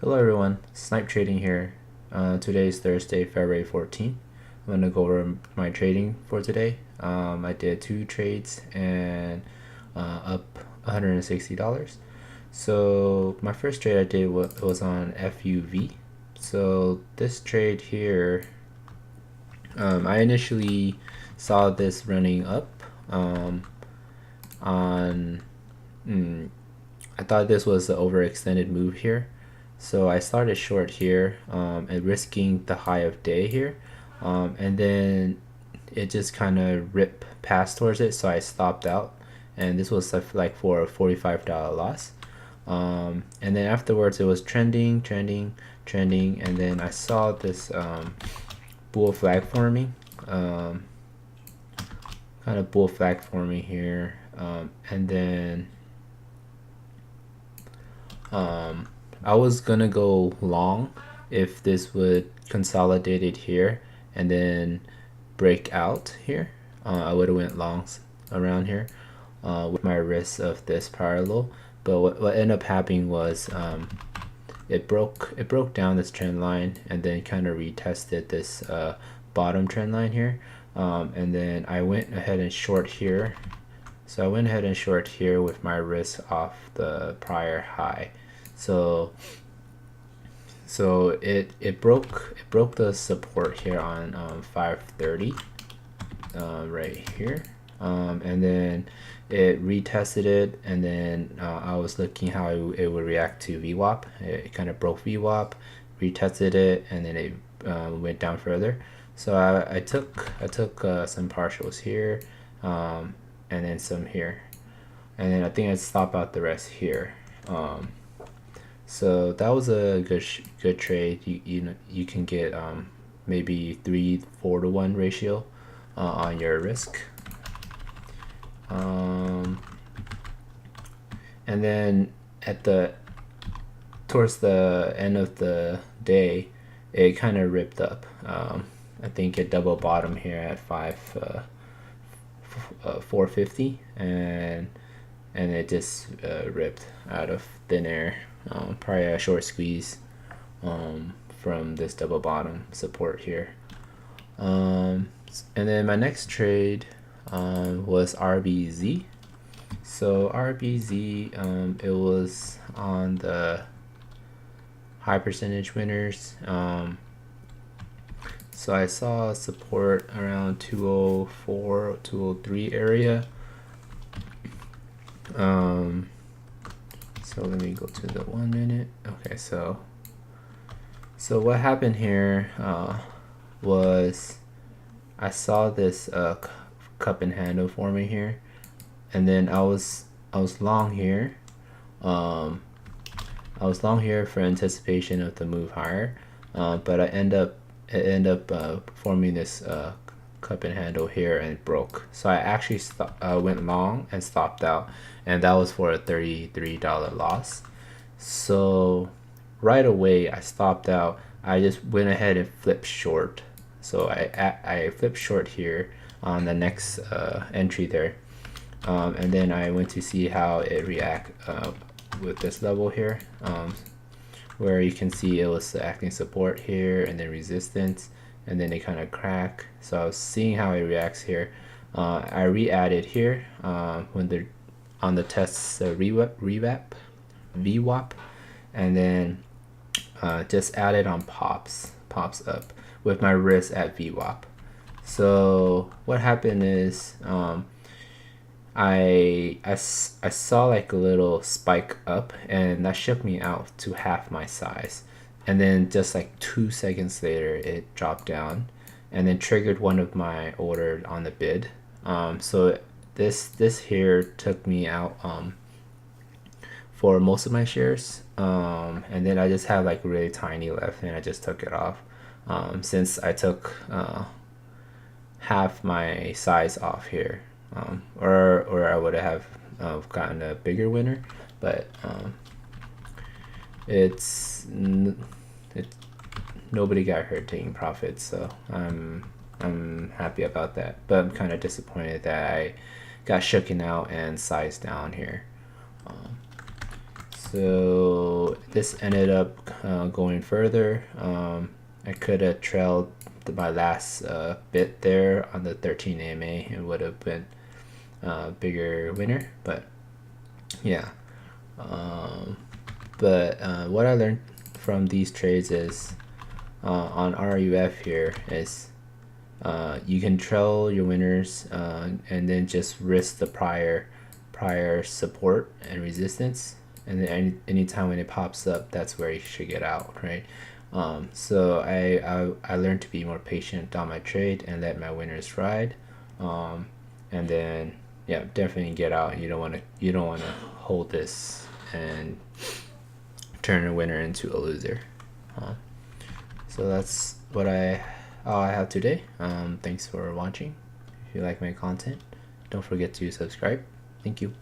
Hello everyone, Snipe Trading here. Today is Thursday, February 14th. I'm going to go over my trading for today. I did 2 trades and up $160. So my first trade I did was on FUV. So this trade here, I initially saw this running up I thought this was an overextended move here. So I started short here and risking the high of day here, and then it just kind of ripped past towards it, so I stopped out, and this was like for a $45 loss. And then afterwards it was trending, and then I saw this bull flag forming, kind of bull flag forming here, and then I was gonna go long if this would consolidate it here and then break out here. I would have went longs around here with my risk of this parallel. But what ended up happening was it broke down this trend line and then kind of retested this bottom trend line here, and then I went ahead and short here. So I went ahead and short here with my risk off the prior high. So it broke the support here on 530 right here, and then it retested it, and then I was looking how it would react to VWAP. It kind of broke VWAP, retested it, and then it went down further. So I took some partials here, and then some here, and then I think I'd stop out the rest here. So that was a good trade. You can get maybe 3-4 to 1 ratio on your risk. And then towards the end of the day, it kind of ripped up. I think it double bottom here at 450, and it just ripped out of thin air. Probably a short squeeze from this double bottom support here. And then my next trade was RBZ. So RBZ, it was on the high percentage winners. So I saw support around 204, 203 area. So let me go to the 1 minute. Okay, so what happened here was I saw this cup and handle forming here, and then I was long here. I was long here for anticipation of the move higher, but it ended up forming this cup and handle here, and it broke. So I actually went long and stopped out, and that was for a $33 loss. So right away I stopped out. I just went ahead and flipped short. So I flipped short here on the next entry there, and then I went to see how it react with this level here, where you can see it was acting support here and then resistance, and then it kind of crack. So I was seeing how it reacts here. I re-added here when they're on the tests VWAP, and then just added on pops up with my risk at VWAP. So what happened is I saw like a little spike up, and that shook me out to half my size, and then just like 2 seconds later it dropped down, and then triggered one of my order on the bid. So this here took me out for most of my shares, and then I just had like really tiny left, and I just took it off, since I took half my size off here, or I would have gotten a bigger winner, but nobody got hurt taking profits, so I'm I'm happy about that, but I'm kind of disappointed that I got shooken out and sized down here. So this ended up going further. I could have trailed my last bit there on the 13 AMA and would have been a bigger winner, but yeah. But what I learned from these trades is on RUF here is you can trail your winners and then just risk the prior support and resistance, and then anytime when it pops up, that's where you should get out, right? So I learned to be more patient on my trade and let my winners ride, and then yeah, definitely get out. You don't want to hold this and turn a winner into a loser. So that's all I have today. Thanks for watching. If you like my content, don't forget to subscribe. Thank you.